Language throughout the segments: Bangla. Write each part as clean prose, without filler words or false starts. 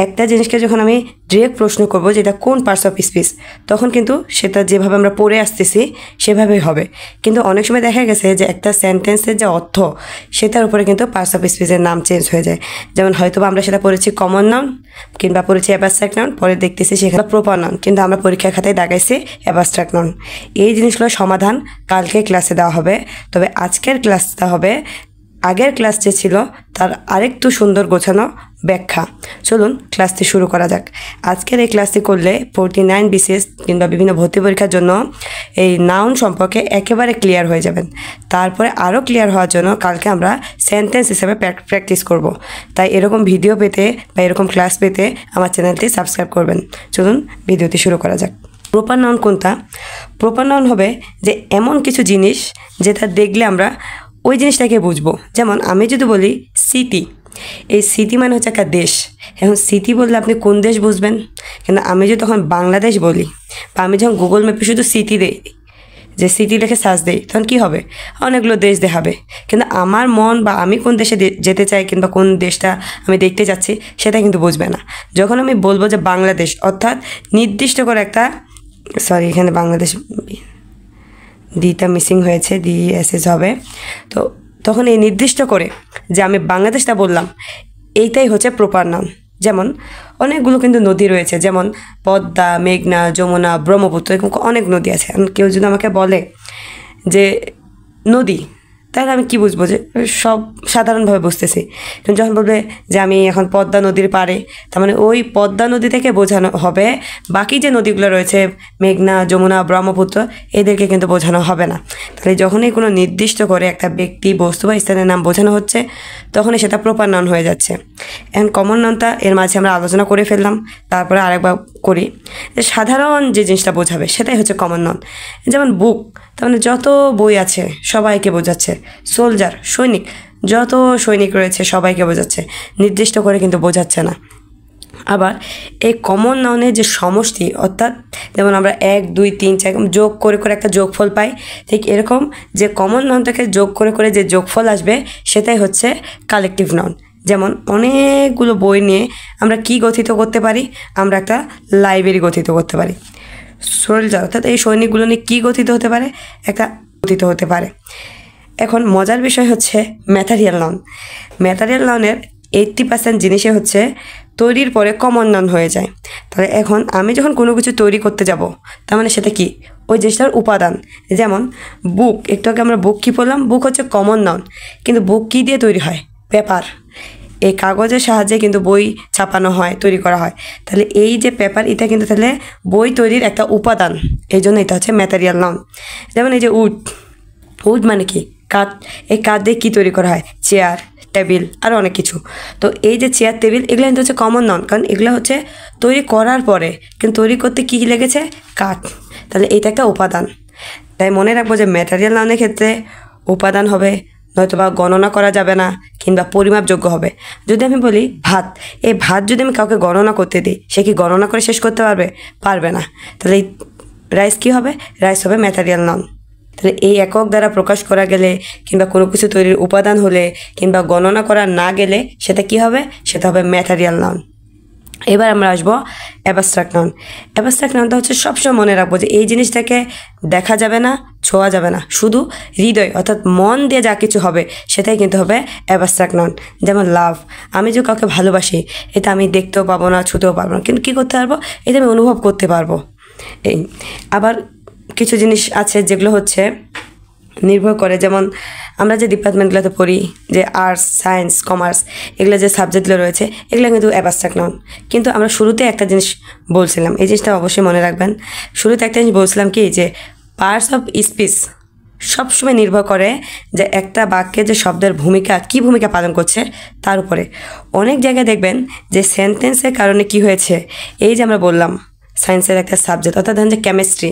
একটা জিনিসকে যখন আমি ডিরেক্ট প্রশ্ন করব যে এটা কোন পার্টস অফ স্পিচ, তখন কিন্তু সেটা যেভাবে আমরা পড়ে আসতেছি সেভাবেই হবে। কিন্তু অনেক সময় দেখা গেছে যে একটা সেন্টেন্সের যে অর্থ সেটার উপরে কিন্তু পার্টস অফ স্পিচের নাম চেঞ্জ হয়ে যায়। যেমন হয়তো আমরা সেটা পড়েছি কমন নাউন কিংবা পড়েছি অ্যাবস্ট্রাক্ট নাউন, পরে দেখতেছি সেখানে প্রপার নাউন, কিন্তু আমরা পরীক্ষার খাতায় দাগাইছি অ্যাবস্ট্রাক্ট নাউন। এই জিনিসগুলোর সমাধান কালকে ক্লাসে দেওয়া হবে। তবে আজকের ক্লাসটা হবে আগের ক্লাস যে ছিল তার আরেকটু সুন্দর গোছানো ব্যাখ্যা। চলুন ক্লাসটি শুরু করা যাক। আজকের এই ক্লাসটি করলে 49 বিসিএস কিংবা বিভিন্ন ভর্তি পরীক্ষার জন্য এই নাউন সম্পর্কে একেবারে ক্লিয়ার হয়ে যাবেন। তারপরে আরও ক্লিয়ার হওয়ার জন্য কালকে আমরা সেন্টেন্স হিসেবে প্র্যাকটিস করব। তাই এরকম ভিডিও পেতে বা এরকম ক্লাস পেতে আমার চ্যানেলটি সাবস্ক্রাইব করবেন। চলুন ভিডিওটি শুরু করা যাক। প্রপার নাউন কোনটা? প্রপার নাউন হবে যে এমন কিছু জিনিস যেটা দেখলে আমরা ওই জিনিসটাকে বুঝবো। যেমন আমি যদি বলি সিটি, এই সিটি মানে হচ্ছে একটা দেশ। এখন সিটি বললে আপনি কোন দেশ বুঝবেন? কিন্তু আমি যদি তখন বাংলাদেশ বলি বা আমি যখন গুগল ম্যাপে শুধু সিটি দেই, যে সিটি লিখে সার্চ দেই, তখন কী হবে? অনেকগুলো দেশ দেখাবে। কিন্তু আমার মন বা আমি কোন দেশে যেতে চাই কিংবা কোন দেশটা আমি দেখতে যাচ্ছি সেটা কিন্তু বুঝবে না। যখন আমি বলবো যে বাংলাদেশ, অর্থাৎ নির্দিষ্ট করে একটা, সরি এখানে বাংলাদেশ ডিটা মিসিং হয়েছে, ডি এসএস হবে। তো তখন এই নির্দিষ্ট করে যে আমি বাংলাদেশটা বললাম, এইটাই হচ্ছে প্রপার নাউন। যেমন অনেকগুলো কিন্তু নদী রয়েছে, যেমন পদ্মা, মেঘনা, যমুনা, ব্রহ্মপুত্র, এরকম অনেক নদী আছে। কেউ যদি আমাকে বলে যে নদী, তাহলে আমি কি বুঝবো? যে সব সাধারণভাবে বুঝতেছি। কিন্তু যখন বলবে যে আমি এখন পদ্মা নদীর পাড়ে, তার মানে ওই পদ্মা নদী থেকে বোঝানো হবে বাকি যে নদীগুলো রয়েছে, মেঘনা, যমুনা, ব্রহ্মপুত্র, এদেরকে কিন্তু বোঝানো হবে না। তাহলে যখনই কোনো নির্দিষ্ট করে একটা ব্যক্তি, বস্তু বা স্থানের নাম বোঝানো হচ্ছে, তখনই সেটা প্রপার নাউন হয়ে যাচ্ছে। এখন কমন নাউনটা এর মাঝে আমরা আলোচনা করে ফেললাম, তারপরে আরেকবার করি। যে সাধারণ যে জিনিসটা বোঝাবে সেটাই হচ্ছে কমন নাউন। যেমন বুক, তার মানে যত বই আছে সবাইকে বোঝাচ্ছে। সোলজার, সৈনিক, যত সৈনিক রয়েছে সবাইকে বোঝাচ্ছে, নির্দিষ্ট করে কিন্তু বোঝাচ্ছে না। আবার এই কমন নাউনের যে সমষ্টি, অর্থাৎ যেমন আমরা 1, 2, 3, 4 যোগ করে করে একটা যোগফল পাই, ঠিক এরকম যে কমন নাউনটাকে যোগ করে করে যে যোগফল আসবে সেটাই হচ্ছে কালেকটিভ নাউন। যেমন অনেকগুলো বই নিয়ে আমরা কি গঠিত করতে পারি? আমরা একটা লাইব্রেরি গঠিত করতে পারি। সোলজার, অর্থাৎ এই সৈনিকগুলো নিয়ে কী গঠিত হতে পারে? একটা গঠিত হতে পারে। এখন মজার বিষয় হচ্ছে ম্যাটেরিয়াল নাউন। ম্যাটেরিয়াল নাউনের 80% জিনিসে হচ্ছে তৈরির পরে কমন নাউন হয়ে যায়। তাহলে এখন আমি যখন কোনো কিছু তৈরি করতে যাব, তার মানে সেটা কি? ওই জিনিসটার উপাদান। যেমন বুক, একটু আগে আমরা বুক কী বললাম? বুক হচ্ছে কমন নাউন, কিন্তু বুক কী দিয়ে তৈরি হয়? পেপার। এই কাগজের সাহায্যে কিন্তু বই ছাপানো হয়, তৈরি করা হয়। তাহলে এই যে পেপার, এটা কিন্তু তাহলে বই তৈরির একটা উপাদান, এই জন্য এটা হচ্ছে ম্যাটেরিয়াল নাউন। যেমন এই যে উড, উড মানে কি? কাঠ। এই কাঠ দিয়ে কী তৈরি করা হয়? চেয়ার, টেবিল, আরও অনেক কিছু। তো এই যে চেয়ার, টেবিল, এগুলো কিন্তু হচ্ছে কমন নাউন, কারণ এগুলো হচ্ছে তৈরি করার পরে, কিন্তু তৈরি করতে কী লেগেছে? কাঠ। তাহলে এটা একটা উপাদান। তাই মনে রাখবো যে ম্যাটেরিয়াল নাউনের ক্ষেত্রে উপাদান হবে, নয়তো বা গণনা করা যাবে না কিংবা পরিমাপযোগ্য হবে। যদি আমি বলি ভাত, এই ভাত যদি আমি কাউকে গণনা করতে দিই, সে কি গণনা করে শেষ করতে পারবে? পারবে না। তাহলে এই রাইস কী হবে? রাইস হবে ম্যাটেরিয়াল নাউন। তাহলে এই একক দ্বারা প্রকাশ করা গেলে কিংবা কোনো কিছু তৈরির উপাদান হলে কিংবা গণনা করা না গেলে সেটা কি হবে? সেটা হবে ম্যাটেরিয়াল নাউন। এবার আমরা আসবো অ্যাবস্ট্রাক্ট নাউন। অ্যাবস্ট্রাক্ট নাউনটা হচ্ছে সবসময় মনে রাখবো যে এই জিনিসটাকে দেখা যাবে না, ছোঁয়া যাবে না, শুধু হৃদয় অর্থাৎ মন দিয়ে যা কিছু হবে সেটাই কিন্তু হবে অ্যাবস্ট্রাক্ট নাউন। যেমন লাভ, আমি যে কাউকে ভালোবাসি, এটা আমি দেখতেও পাবো না, ছুঁতেও পারবো না, কিন্তু কী করতে পারবো? এটা আমি অনুভব করতে পারবো। এই আবার কিছু জিনিস আছে যেগুলো হচ্ছে নির্ভর করে, যেমন আমরা যে ডিপার্টমেন্টগুলোতে পড়ি, যে আর্টস, সায়েন্স, কমার্স, এগুলো যে সাবজেক্টগুলো রয়েছে, এগুলো কিন্তু অ্যাবস্ট্রাক্ট নাউন। কিন্তু আমরা শুরুতে একটা জিনিস বলছিলাম, এই জিনিসটা অবশ্যই মনে রাখবেন। শুরুতে একটা জিনিস বলছিলাম কি, যে পার্টস অফ স্পিচ সবসময় নির্ভর করে যে একটা বাক্যে যে শব্দের ভূমিকা, কী ভূমিকা পালন করছে তার উপরে। অনেক জায়গায় দেখবেন যে সেন্টেন্সের কারণে কি হয়েছে, এই যে আমরা বললাম সায়েন্সের একটা সাবজেক্ট, অর্থাৎ ধরেন যে কেমিস্ট্রি,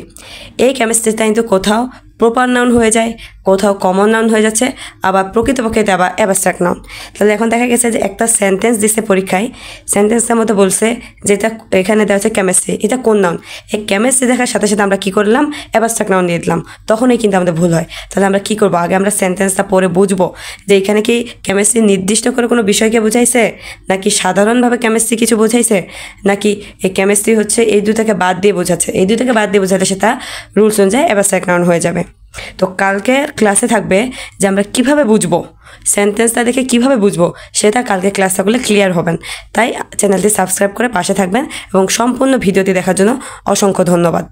এই কেমিস্ট্রিটা কিন্তু কোথাও প্রপার নাউন হয়ে যায়, কোথাও কমন নাউন হয়ে যাচ্ছে, আবার প্রকৃতপক্ষে এটা আবার অ্যাবস্ট্রাক্ট নাউন। তাহলে এখন দেখা গেছে যে একটা সেন্টেন্স দিছে পরীক্ষায়, সেন্টেন্সের মধ্যে বলছে যেটা এখানে দেওয়া হচ্ছে কেমিস্ট্রি, এটা কোন নাউন? এই কেমিস্ট্রি দেখার সাথে সাথে আমরা কী করলাম? অ্যাবস্ট্রাক্ট নাউন দিয়ে দিলাম, তখনই কিন্তু আমাদের ভুল হয়। তাহলে আমরা কী করবো? আগে আমরা সেন্টেন্সটা পড়ে বুঝবো যে এখানে কি কেমিস্ট্রি নির্দিষ্ট করে কোনো বিষয়কে বোঝাইছে, নাকি সাধারণভাবে কেমিস্ট্রি কিছু বোঝাইছে, নাকি এই কেমিস্ট্রি হচ্ছে এই দুটাকে বাদ দিয়ে বোঝাচ্ছে। এই দুটাকে বাদ দিয়ে বোঝাতে সেটা রুলস অনুযায়ী অ্যাবস্ট্রাক্ট নাউন হয়ে যাবে। তো কালকে ক্লাসে থাকবে যে আমরা কিভাবে বুঝবো, সেন্টেন্সটা দেখে কিভাবে বুঝবো, সেটা কালকে ক্লাস থাকলে ক্লিয়ার হবেন। তাই চ্যানেলটি সাবস্ক্রাইব করে পাশে থাকবেন এবং সম্পূর্ণ ভিডিওটি দেখার জন্য অসংখ্য ধন্যবাদ।